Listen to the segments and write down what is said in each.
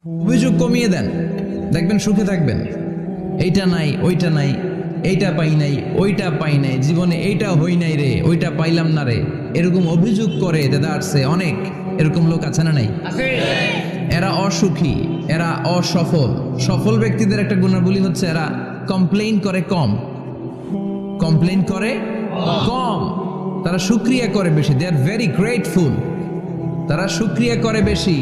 অভিযোগ কমিয়ে দেন, দেখবেন সুখে থাকবেন। এইটা নাই, ওইটা নাই, এইটা পাই নাই, ওইটা পাই নাই, জীবনে এইটা হই নাই রে, ওইটা পাইলাম না রে, এরকম অভিযোগ করে দেদারসে অনেক এরকম লোক আছে না নাই? এরা অসুখী, এরা অসফল। সফল ব্যক্তিদের একটা গুণাবলী হচ্ছে এরা কমপ্লেইন করে কম, কমপ্লেইন করে কম, তারা শুকরিয়া করে বেশি। দে আর ভেরি গ্রেটফুল, তারা শুকরিয়া করে বেশি।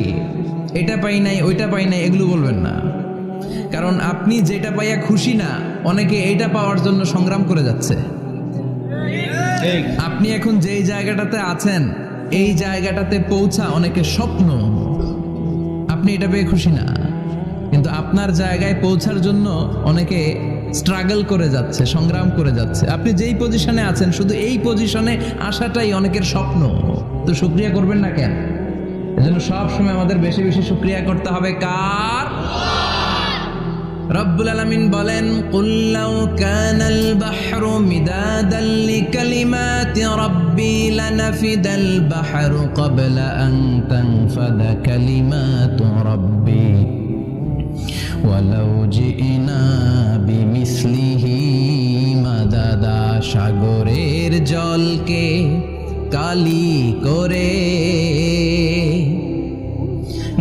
এটা পাই নাই, ওইটা পাই নাই এগুলো বলবেন না, কারণ আপনি যেটা পাইয়া খুশি না, অনেকে এইটা পাওয়ার জন্য সংগ্রাম করে যাচ্ছে। আপনি এখন যেই জায়গাটাতে আছেন, এই জায়গাটাতে পৌঁছা অনেকের স্বপ্ন। আপনি এটা পেয়ে খুশি না, কিন্তু আপনার জায়গায় পৌঁছার জন্য অনেকে স্ট্রাগল করে যাচ্ছে, সংগ্রাম করে যাচ্ছে। আপনি যেই পজিশনে আছেন, শুধু এই পজিশনে আসাটাই অনেকের স্বপ্ন। তো শুকরিয়া করবেন না কেন? এজন্য সব সময় আমাদের বেশি বেশি শুকরিয়া করতে হবে কার? রব্বুল আলামিন বলেন, কুল লাউ কানাল বাহরু মিদাদান লিকালিমাতি রাব্বি লানাফিদাল বাহরু ক্বাবলা আন তানফাদা কালিমাতু রাব্বি ওয়ালাউ জিনা বিমিসলিহি মাদাদা। সাগরের জলকে কালি করে,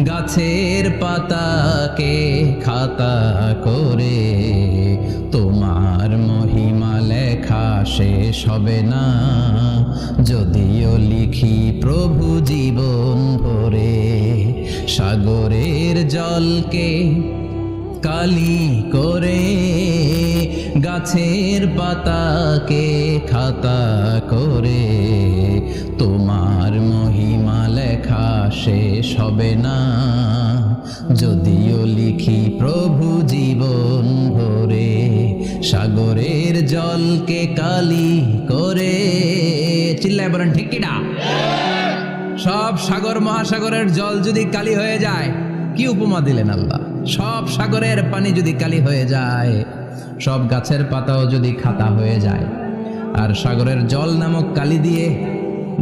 গাছের পাতাকে খাতা করে, তোমার মহিমা লেখা শেষ হবে না, যদিও লিখি প্রভু জীবন ভরে। সাগরের জলকে কালি করে, গাছের পাতাকে খাতা করে, তোমার মহিমা লেখা শেষ হবে না, যদিও লিখি প্রভু জীবন ভরে। সাগরের জলকে কালি করে, চিল্লায় বলেন ঠিক কিনা? সব সাগর মহাসাগরের জল যদি কালি হয়ে যায়, কি উপমা দিলেন আল্লাহ? সব সাগরের পানি যদি কালি হয়ে যায়, সব গাছের পাতাও যদি খাতা হয়ে যায়, আর সাগরের জল নামক কালি দিয়ে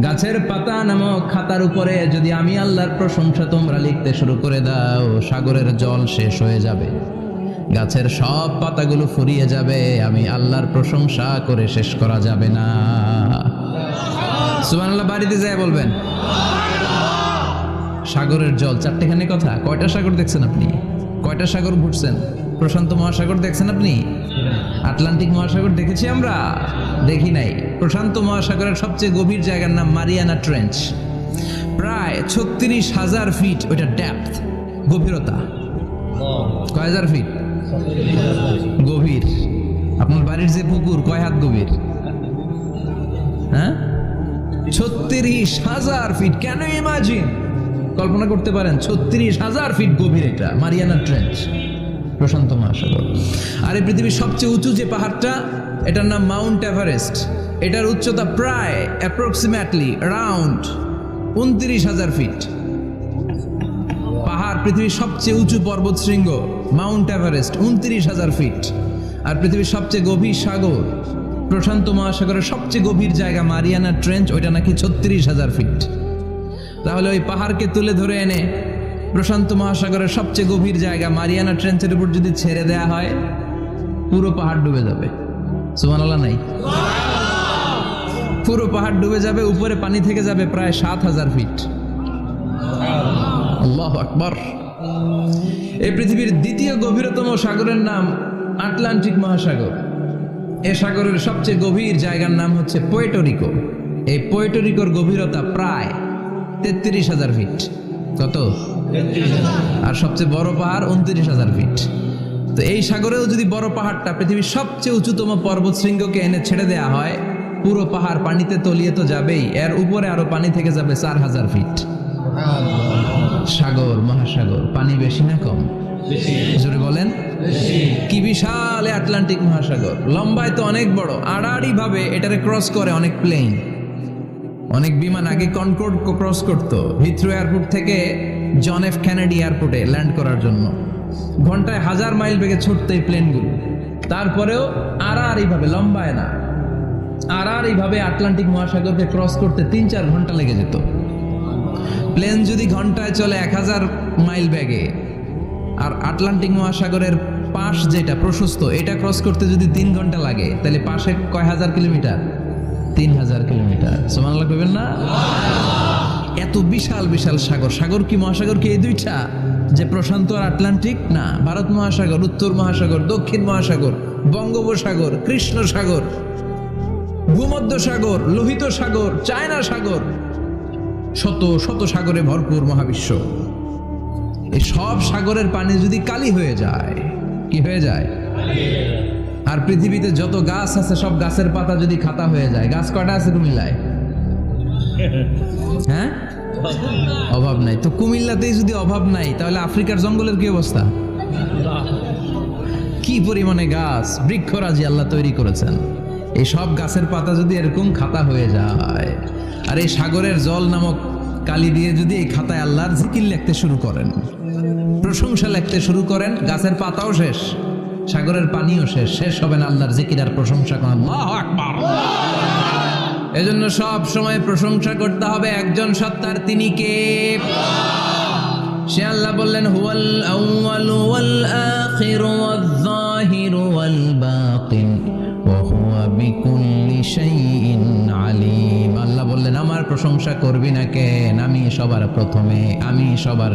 গাছের পাতা নামক খাতার উপরে যদি আমি আল্লাহর প্রশংসা তোমরা লিখতে শুরু করে দাও, সাগরের জল শেষ হয়ে যাবে, গাছের সব পাতাগুলো ফুরিয়ে যাবে, আমি আল্লাহর প্রশংসা করে শেষ করা যাবে না। সুবহানাল্লাহ বাড়িতে যায় বলবেন। সাগরের জল, চারটেখানি কথা। কয়টা সাগর দেখছেন আপনি? কয়টা সাগর ঘুরছেন? প্রশান্ত মহাসাগর দেখছেন আপনি? আটলান্টিক মহাসাগর দেখেছি আমরা? দেখি নাই। প্রশান্ত মহাসাগরের সবচেয়ে গভীর জায়গার নাম মারিয়ানা ট্রেঞ্চ। প্রায় 36,000 ফিট ওইটা ডেপথ, গভীরতা। কয় হাজার ফিট গভীর? আপনার বাড়ির যে পুকুর কয় হাত গভীর? হ্যাঁ, 36,000 ফিট। কেন? ইমাজিন, কল্পনা করতে পারেন 36,000 ফিট গভীর এটা মারিয়ানা ট্রেঞ্চ, প্রশান্ত মহাসাগর। আর এই পৃথিবীর সবচেয়ে উঁচু যে পাহাড়টা, এটার নাম মাউন্ট এভারেস্ট। এটার উচ্চতা প্রায় অ্যাপ্রক্সিমেটলি অ্যারাউন্ড 29,000 ফিট। পাহাড়, পৃথিবীর সবচেয়ে উঁচু পর্বত শৃঙ্গ মাউন্ট এভারেস্ট 29,000 ফিট। আর পৃথিবীর সবচেয়ে গভীর সাগর, প্রশান্ত মহাসাগরের সবচেয়ে গভীর জায়গা মারিয়ানা ট্রেঞ্চ, ওইটা নাকি 36,000 ফিট। তাহলে ওই পাহাড়কে তুলে ধরে এনে প্রশান্ত মহাসাগরের সবচেয়ে গভীর জায়গা মারিয়ানা ট্রেঞ্চের উপর যদি ছেড়ে দেয়া হয়, পুরো পাহাড় ডুবে যাবে। সুবহানাল্লাহ নাই? পুরো পাহাড় ডুবে যাবে, উপরে পানি থেকে যাবে প্রায় 7,000 ফিট। আল্লাহু আকবার। এই পৃথিবীর দ্বিতীয় গভীরতম সাগরের নাম আটলান্টিক মহাসাগর। এ সাগরের সবচেয়ে গভীর জায়গার নাম হচ্ছে পুয়ের্টো। এই পুয়ের্টোর গভীরতা প্রায় 33,000 ফিট। কত? আর সবচেয়ে বড় পাহাড় 29,000 ফিট। তো এই সাগরেও যদি বড় পাহাড়টা, পৃথিবীর সবচেয়ে উঁচুতম পর্বত শৃঙ্গকে এনে ছেড়ে দেয়া হয়, পুরো পাহাড় পানিতে তলিয়ে তো যাবেই, এর উপরে আরো পানি থেকে যাবে 4,000 ফিট। সাগর মহাসাগর, পানি বেশি না কম? জোরে বলেন। কি বিশাল আটলান্টিক মহাসাগর! লম্বায় তো অনেক বড়, আড়াআড়ি ভাবে এটারে ক্রস করে অনেক প্লেন, অনেক বিমান। আগে কনকর্ড ক্রস করতো হিথ্রো এয়ারপোর্ট থেকে জন এফ কেনেডি এয়ারপোর্টে ল্যান্ড করার জন্য। ঘন্টায় 1000 মাইল বেগে ছুটতো এই প্লেনগুলো। তারপরেও আড়াআড়ি ভাবে, লম্বায় না, আড়াআড়ি ভাবে আটলান্টিক মহাসাগরকে ক্রস করতে 3-4 ঘন্টা লেগে যেত। প্লেন যদি ঘন্টায় চলে 1000 মাইল বেগে, আর আটলান্টিক মহাসাগরের পাশ যেটা প্রশস্ত, এটা ক্রস করতে যদি 3 ঘন্টা লাগে, তাহলে পাশে কয় হাজার কিলোমিটার? 3000 কিলোমিটার। সুবহানাল্লাহ কইবেন না? এত বিশাল বিশাল সাগর। সাগর কি, মহাসাগর কি এই দুইটা, যে প্রশান্ত আর আটলান্টিক? না, ভারত মহাসাগর, উত্তর মহাসাগর, দক্ষিণ মহাসাগর, বঙ্গোপসাগর, কৃষ্ণ সাগর, ভূমধ্য সাগর, লোহিত সাগর, চায়না সাগর, শত শত সাগরে ভরপুর মহাবিশ্ব। এই সব সাগরের পানি যদি কালি হয়ে যায়, কি হয়ে যায়? আর পৃথিবীতে যত গাছ আছে সব গাছের পাতা যদি খাতা হয়ে যায়, গাছ কয়টা আছে কুমিল্লায়? হ্যাঁ, অভাব নাই। তো কুমিল্লাতেই যদি অভাব নাই, তাহলে আফ্রিকার জঙ্গলের কি অবস্থা? কি পরিমাণে গাছ, বৃক্ষরাজি আল্লাহ তৈরি করেছেন। এই সব গাছের পাতা যদি এরকম খাতা হয়ে যায়, আর এই সাগরের জল নামক কালি দিয়ে যদি এই খাতায় আল্লাহর জিকির লিখতে শুরু করেন, প্রশংসা লিখতে শুরু করেন, গাছের পাতাও শেষ, সাগরের পানিও শেষ, শেষ হবে না আল্লাহর জিকির আর প্রশংসা করেন। আল্লাহু আকবার। এজন্য সব সময় প্রশংসা করতে হবে একজন সত্তার, তিনি কে? সে আল্লাহ বললেন, হুয়াল আউয়ালু ওয়াল আখিরু ওয়াল যাহিরু ওয়াল বাতিন ওয়া হুয়া বিকুল্লি শাইইন আলিম। আল্লাহ বললেন, আমার প্রশংসা করবি না কেন? আমি সবার প্রথমে, আমি সবার